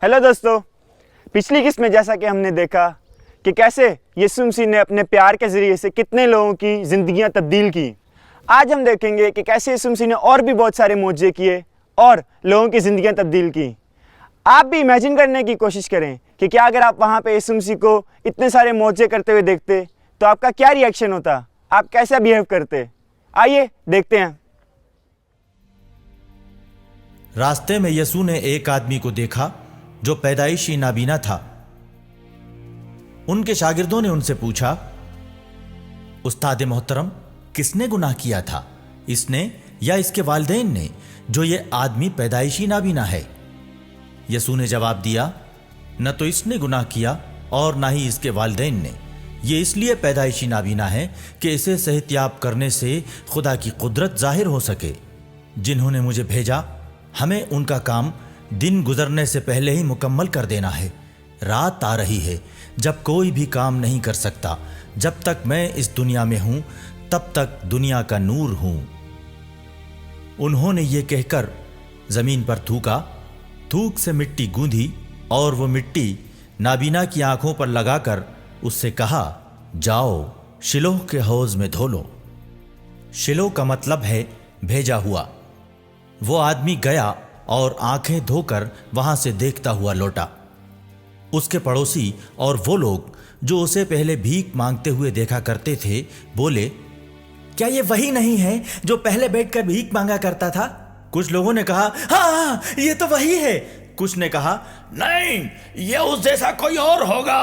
Hello दोस्तों, पिछली किस्त में जैसा कि हमने देखा कि कैसे यीशु मसीह ने अपने प्यार के ज़रिए से कितने लोगों की ज़िंदगियां तब्दील की। आज हम देखेंगे कि कैसे यीशु मसीह ने और भी बहुत सारे मोजे किए और लोगों की ज़िंदगियां तब्दील की। आप भी इमेजिन करने की कोशिश करें कि क्या अगर आप वहाँ पे यीशु मसीह को इतने सारे मोजे करते हुए देखते तो आपका क्या रिएक्शन होता, आप कैसा बिहेव करते। आइए देखते हैं। रास्ते में यीशु ने एक आदमी को देखा जो पैदाइशी नाबीना था। उनके शागिर्दों ने उनसे पूछा, उस्ताद मोहतरम, किसने गुनाह किया था, इसने या इसके वालिदैन ने, जो ये आदमी पैदाइशी नाबीना है? यीशु ने जवाब दिया, न तो इसने गुनाह किया और न ही इसके वालिदैन ने। ये इसलिए पैदाइशी नाबीना है कि इसे सेहतयाब करने से खुदा की कुदरत जाहिर हो सके। जिन्होंने मुझे भेजा, हमें उनका काम दिन गुजरने से पहले ही मुकम्मल कर देना है। रात आ रही है जब कोई भी काम नहीं कर सकता। जब तक मैं इस दुनिया में हूं तब तक दुनिया का नूर हूं। उन्होंने ये कहकर जमीन पर थूका, थूक से मिट्टी गूंधी और वो मिट्टी नाबीना की आंखों पर लगाकर उससे कहा, जाओ शिलोह के हौज में धो लो। शिलोह का मतलब है भेजा हुआ। वो आदमी गया और आंखें धोकर वहां से देखता हुआ लौटा। उसके पड़ोसी और वो लोग जो उसे पहले भीख मांगते हुए देखा करते थे बोले, क्या ये वही नहीं है जो पहले बैठकर भीख मांगा करता था? कुछ लोगों ने कहा, हाँ, ये तो वही है। कुछ ने कहा, नहीं, ये उस जैसा कोई और होगा।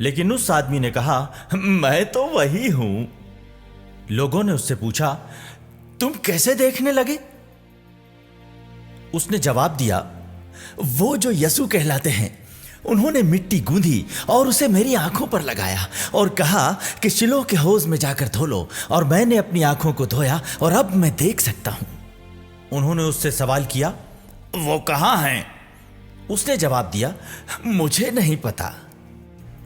लेकिन उस आदमी ने कहा, मैं तो वही हूं। लोगों ने उससे पूछा, तुम कैसे देखने लगे? उसने जवाब दिया, वो जो यीशु कहलाते हैं, उन्होंने मिट्टी गूंधी और उसे मेरी आंखों पर लगाया और कहा कि शिलोह के हौज में जाकर धो लो, और मैंने अपनी आंखों को धोया और अब मैं देख सकता हूं। उन्होंने उससे सवाल किया, वो कहां हैं? उसने जवाब दिया, मुझे नहीं पता।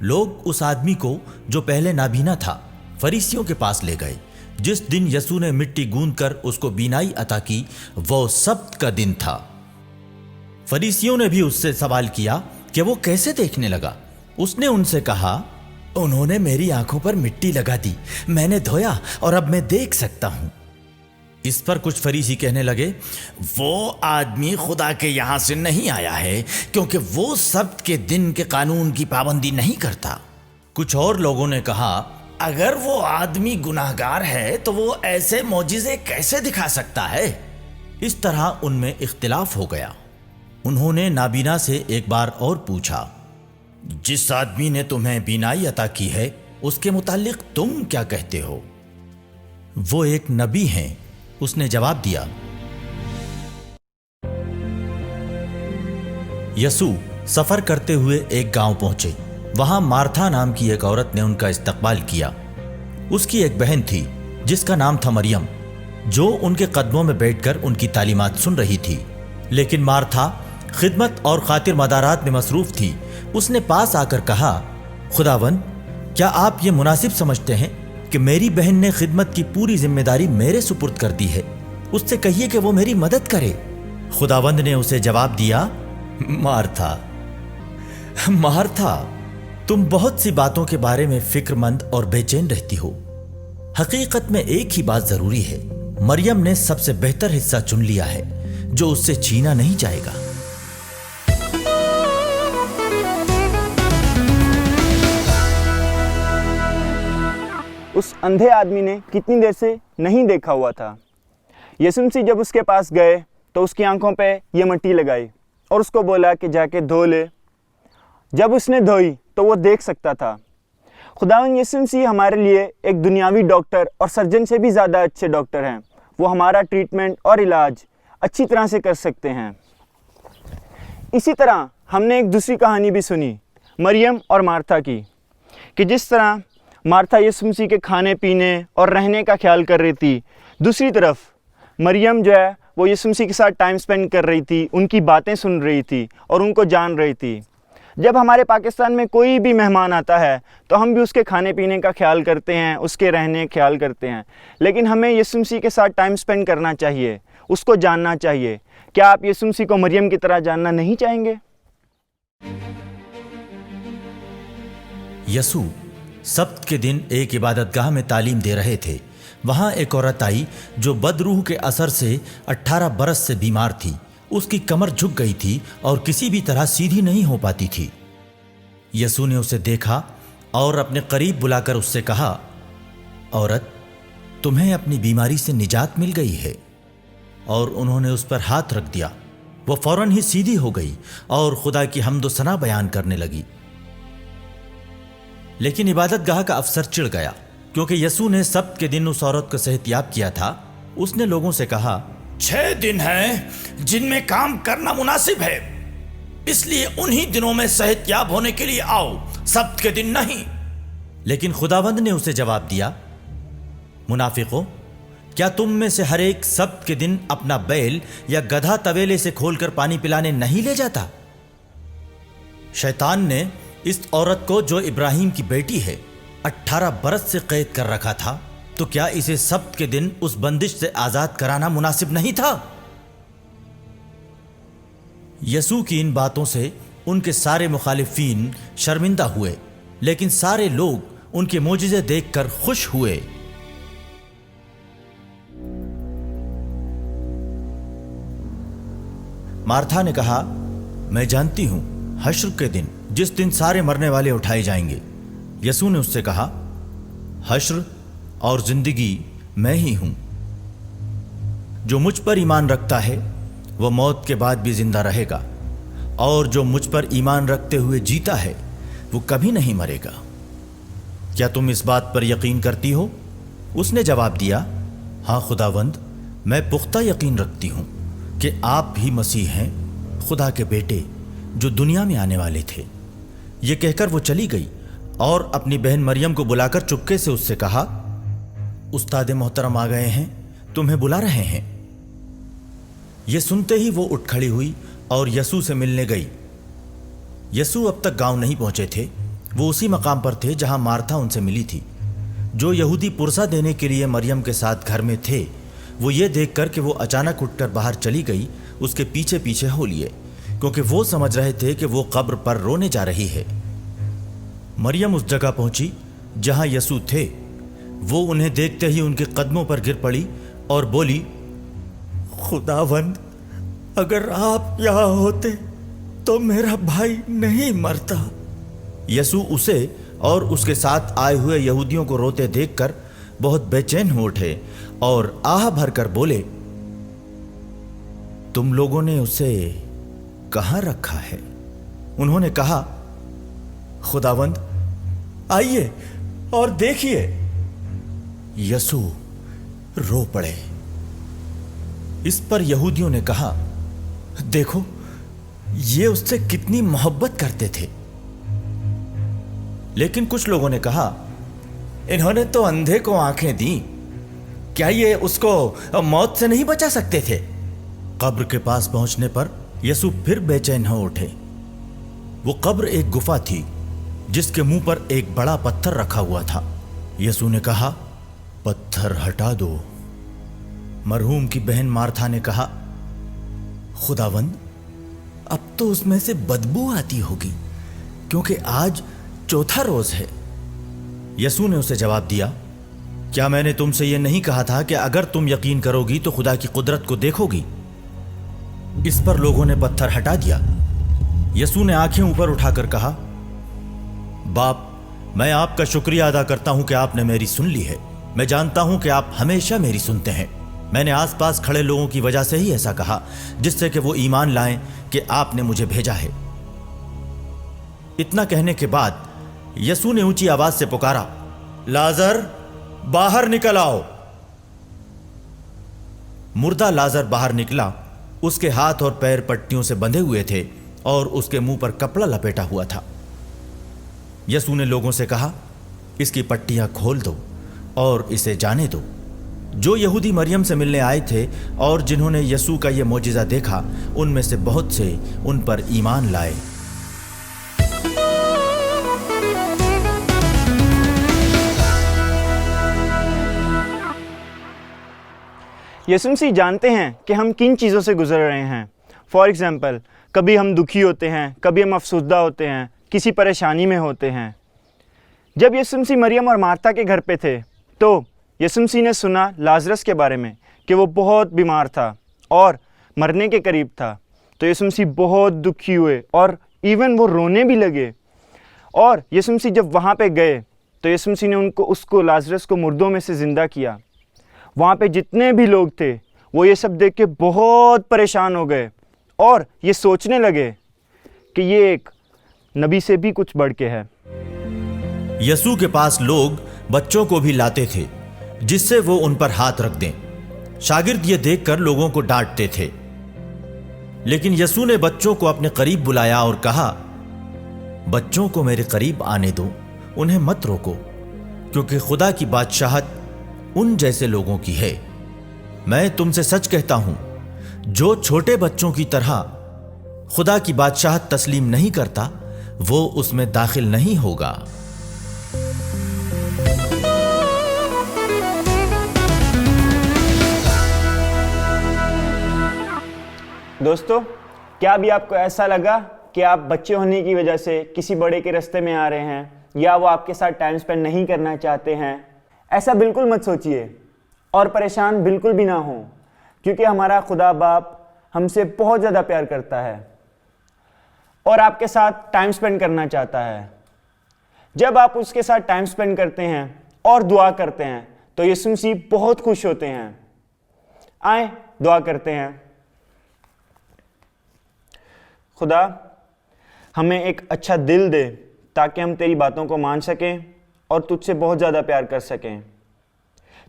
लोग उस आदमी को जो पहले नाबीना था फरीसियों के पास ले गए। जिस दिन यीशु ने मिट्टी गूंथकर उसको बीनाई अता की, वो सब्त का दिन था। फरीसियों ने भी उससे सवाल किया कि वो कैसे देखने लगा। उसने उनसे कहा, उन्होंने मेरी आंखों पर मिट्टी लगा दी, मैंने धोया और अब मैं देख सकता हूं। इस पर कुछ फरीसी कहने लगे, वो आदमी खुदा के यहां से नहीं आया है, क्योंकि वो सब्त के दिन के कानून की पाबंदी नहीं करता। कुछ और लोगों ने कहा, अगर वो आदमी गुनाहगार है तो वो ऐसे मौजिज़े कैसे दिखा सकता है? इस तरह उनमें इख्तिलाफ हो गया। उन्होंने नाबीना से एक बार और पूछा, जिस आदमी ने तुम्हें बीनाई अता की है, उसके मुतालिक तुम क्या कहते हो? वो एक नबी हैं, उसने जवाब दिया। यीशु सफर करते हुए एक गांव पहुंचे। वहां मार्था नाम की एक औरत ने उनका इस्तकबाल किया। उसकी एक बहन थी जिसका नाम था मरियम, जो उनके कदमों में बैठकर उनकी तालीमात सुन रही थी। लेकिन मार्था खिदमत और खातिर मदारात में मसरूफ थी। उसने पास आकर कहा, खुदावंद, क्या आप ये मुनासिब समझते हैं कि मेरी बहन ने खिदमत की पूरी जिम्मेदारी मेरे सुपुर्द कर दी है? उससे कहिए कि वो मेरी मदद करे। खुदावंद ने उसे जवाब दिया, मार्था, मार्था, तुम बहुत सी बातों के बारे में फिक्रमंद और बेचैन रहती हो। हकीकत में एक ही बात जरूरी है। मरियम ने सबसे बेहतर हिस्सा चुन लिया है जो उससे छीना नहीं जाएगा। उस अंधे आदमी ने कितनी देर से नहीं देखा हुआ था। यीशु मसीह जब उसके पास गए तो उसकी आंखों पे ये मिट्टी लगाई और उसको बोला कि जाके धो ले। जब उसने धोई तो वो देख सकता था। खुदावंद यीशु मसीह हमारे लिए एक दुनियावी डॉक्टर और सर्जन से भी ज़्यादा अच्छे डॉक्टर हैं। वो हमारा ट्रीटमेंट और इलाज अच्छी तरह से कर सकते हैं। इसी तरह हमने एक दूसरी कहानी भी सुनी, मरियम और मार्था की, कि जिस तरह मार्था यीशु मसीह के खाने पीने और रहने का ख्याल कर रही थी, दूसरी तरफ मरियम जो है वो यीशु मसीह के साथ टाइम स्पेंड कर रही थी, उनकी बातें सुन रही थी और उनको जान रही थी। जब हमारे पाकिस्तान में कोई भी मेहमान आता है तो हम भी उसके खाने पीने का ख्याल करते हैं, उसके रहने का ख्याल करते हैं, लेकिन हमें यीशु मसीह के साथ टाइम स्पेंड करना चाहिए, उसको जानना चाहिए। क्या आप यीशु मसीह को मरियम की तरह जानना नहीं चाहेंगे? यसू सब्त के दिन एक इबादतगाह में तालीम दे रहे थे। वहां एक औरत आई जो बदरूह के असर से 18 बरस से बीमार थी। उसकी कमर झुक गई थी और किसी भी तरह सीधी नहीं हो पाती थी। यसू ने उसे देखा और अपने करीब बुलाकर उससे कहा, औरत, तुम्हें अपनी बीमारी से निजात मिल गई है। और उन्होंने उस पर हाथ रख दिया। वो फौरन ही सीधी हो गई और खुदा की हम्द व सना बयान करने लगी। लेकिन इबादतगाह का अफसर चिढ़ गया क्योंकि यसू ने सब्त के दिन उस औरत को सेहतयाब किया था। उसने लोगों से कहा, 6 दिन हैं जिनमें काम करना मुनासिब है, इसलिए उन्हीं दिनों में सेहतयाब होने के लिए आओ, सब्त के दिन नहीं। लेकिन खुदावंद ने उसे जवाब दिया, मुनाफिकों, क्या तुम में से हर एक सब्त के दिन अपना बैल या गधा तवेले से खोलकर पानी पिलाने नहीं ले जाता? शैतान ने इस औरत को, जो इब्राहिम की बेटी है, 18 बरस से कैद कर रखा था, तो क्या इसे सब्त के दिन उस बंदिश से आजाद कराना मुनासिब नहीं था? यसू की इन बातों से उनके सारे मुखालिफीन शर्मिंदा हुए, लेकिन सारे लोग उनके मोजिज़े देखकर खुश हुए। मार्था ने कहा, मैं जानती हूं हश्र के दिन, जिस दिन सारे मरने वाले उठाए जाएंगे। यसू ने उससे कहा, हश्र और जिंदगी मैं ही हूं। जो मुझ पर ईमान रखता है वह मौत के बाद भी जिंदा रहेगा, और जो मुझ पर ईमान रखते हुए जीता है वो कभी नहीं मरेगा। क्या तुम इस बात पर यकीन करती हो? उसने जवाब दिया, हाँ खुदावंद, मैं पुख्ता यकीन रखती हूं कि आप ही मसीह हैं, खुदा के बेटे, जो दुनिया में आने वाले थे। ये कहकर वो चली गई और अपनी बहन मरियम को बुलाकर चुपके से उससे कहा, उस्ताद मोहतरम आ गए हैं, तुम्हें बुला रहे हैं। ये सुनते ही वो उठ खड़ी हुई और यसू से मिलने गई। यसू अब तक गांव नहीं पहुंचे थे। वो उसी मकाम पर थे जहां मार्था उनसे मिली थी। जो यहूदी पुरसा देने के लिए मरियम के साथ घर में थे, वो ये देखकर कि वो अचानक उठकर बाहर चली गई, उसके पीछे पीछे हो लिए, क्योंकि वो समझ रहे थे कि वो कब्र पर रोने जा रही है। मरियम उस जगह पहुंची जहां यसू थे। वो उन्हें देखते ही उनके कदमों पर गिर पड़ी और बोली, खुदावंद, अगर आप यहां होते तो मेरा भाई नहीं मरता। यसू उसे और उसके साथ आए हुए यहूदियों को रोते देखकर बहुत बेचैन हो उठे और आह भरकर बोले, तुम लोगों ने उसे कहां रखा है? उन्होंने कहा, खुदावंद, आइए और देखिए। यसू रो पड़े। इस पर यहूदियों ने कहा, देखो, ये उससे कितनी मोहब्बत करते थे। लेकिन कुछ लोगों ने कहा, इन्होंने तो अंधे को आंखें दी, क्या ये उसको मौत से नहीं बचा सकते थे? कब्र के पास पहुंचने पर यसू फिर बेचैन हो उठे। वो कब्र एक गुफा थी जिसके मुंह पर एक बड़ा पत्थर रखा हुआ था। यसू ने कहा, पत्थर हटा दो। मरहूम की बहन मार्था ने कहा, खुदावंद, अब तो उसमें से बदबू आती होगी, क्योंकि आज चौथा रोज है। यसू ने उसे जवाब दिया, क्या मैंने तुमसे यह नहीं कहा था कि अगर तुम यकीन करोगी तो खुदा की कुदरत को देखोगी? इस पर लोगों ने पत्थर हटा दिया। यसू ने आंखें ऊपर उठाकर कहा, बाप, मैं आपका शुक्रिया अदा करता हूं कि आपने मेरी सुन ली है। मैं जानता हूं कि आप हमेशा मेरी सुनते हैं। मैंने आसपास खड़े लोगों की वजह से ही ऐसा कहा, जिससे कि वो ईमान लाएं कि आपने मुझे भेजा है। इतना कहने के बाद यसू ने ऊंची आवाज से पुकारा, लाजर, बाहर निकल आओ। मुर्दा लाजर बाहर निकला। उसके हाथ और पैर पट्टियों से बंधे हुए थे और उसके मुंह पर कपड़ा लपेटा हुआ था। यसू ने लोगों से कहा, इसकी पट्टियां खोल दो और इसे जाने दो। जो यहूदी मरियम से मिलने आए थे और जिन्होंने यसू का यह मोजिज़ा देखा, उनमें से बहुत से उन पर ईमान लाए। यीशु मसीह जानते हैं कि हम किन चीज़ों से गुजर रहे हैं। फॉर एग्ज़ाम्पल, कभी हम दुखी होते हैं, कभी हम अफसुर्दा होते हैं, किसी परेशानी में होते हैं। जब यीशु मसीह मरियम और मार्था के घर पे थे तो यीशु मसीह ने सुना लाजरस के बारे में कि वो बहुत बीमार था और मरने के करीब था। तो यीशु मसीह बहुत दुखी हुए और इवन वो रोने भी लगे। और यीशु मसीह जब वहाँ पे गए तो यीशु मसीह ने उसको लाजरस को मुर्दों में से ज़िंदा किया। वहाँ पे जितने भी लोग थे वो ये सब देख के बहुत परेशान हो गए और ये सोचने लगे कि ये एक नबी से भी कुछ बढ़ के है। यीशु के पास लोग बच्चों को भी लाते थे जिससे वो उन पर हाथ रख दें। शागिर्द ये देखकर लोगों को डांटते थे, लेकिन यीशु ने बच्चों को अपने करीब बुलाया और कहा, बच्चों को मेरे करीब आने दो, उन्हें मत रोको, क्योंकि खुदा की बादशाहत उन जैसे लोगों की है। मैं तुमसे सच कहता हूं, जो छोटे बच्चों की तरह खुदा की बादशाहत तस्लीम नहीं करता वो उसमें दाखिल नहीं होगा। दोस्तों, क्या अभी आपको ऐसा लगा कि आप बच्चे होने की वजह से किसी बड़े के रास्ते में आ रहे हैं या वो आपके साथ टाइम स्पेंड नहीं करना चाहते हैं? ऐसा बिल्कुल मत सोचिए और परेशान बिल्कुल भी ना हो, क्योंकि हमारा खुदा बाप हमसे बहुत ज़्यादा प्यार करता है और आपके साथ टाइम स्पेंड करना चाहता है। जब आप उसके साथ टाइम स्पेंड करते हैं और दुआ करते हैं तो यीशु मसीह बहुत खुश होते हैं। आए दुआ करते हैं। खुदा, हमें एक अच्छा दिल दे ताकि हम तेरी बातों को मान सकें और तुझसे बहुत ज़्यादा प्यार कर सकें,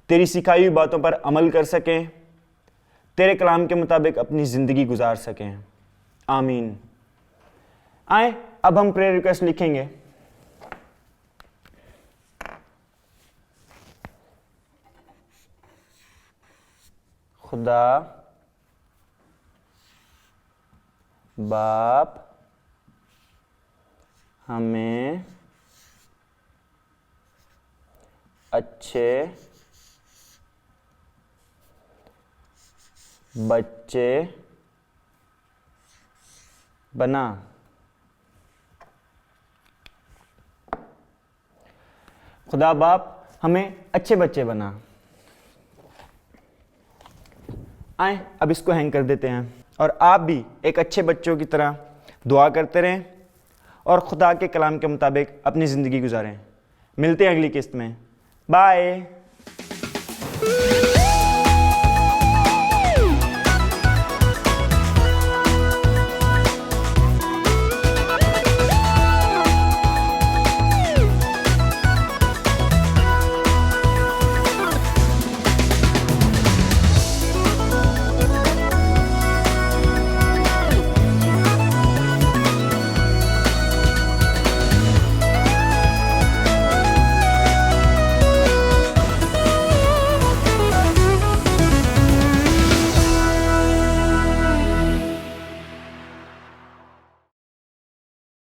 तेरी सिखाई हुई बातों पर अमल कर सकें, तेरे कलाम के मुताबिक अपनी ज़िंदगी गुजार सकें। आमीन। आए अब हम प्रेयर रिक्वेस्ट लिखेंगे। खुदा बाप, हमें अच्छे बच्चे बना। खुदा बाप, हमें अच्छे बच्चे बना। आए अब इसको हैंग कर देते हैं और आप भी एक अच्छे बच्चों की तरह दुआ करते रहें और खुदा के कलाम के मुताबिक अपनी ज़िंदगी गुजारें। मिलते हैं अगली किस्त में। बाय।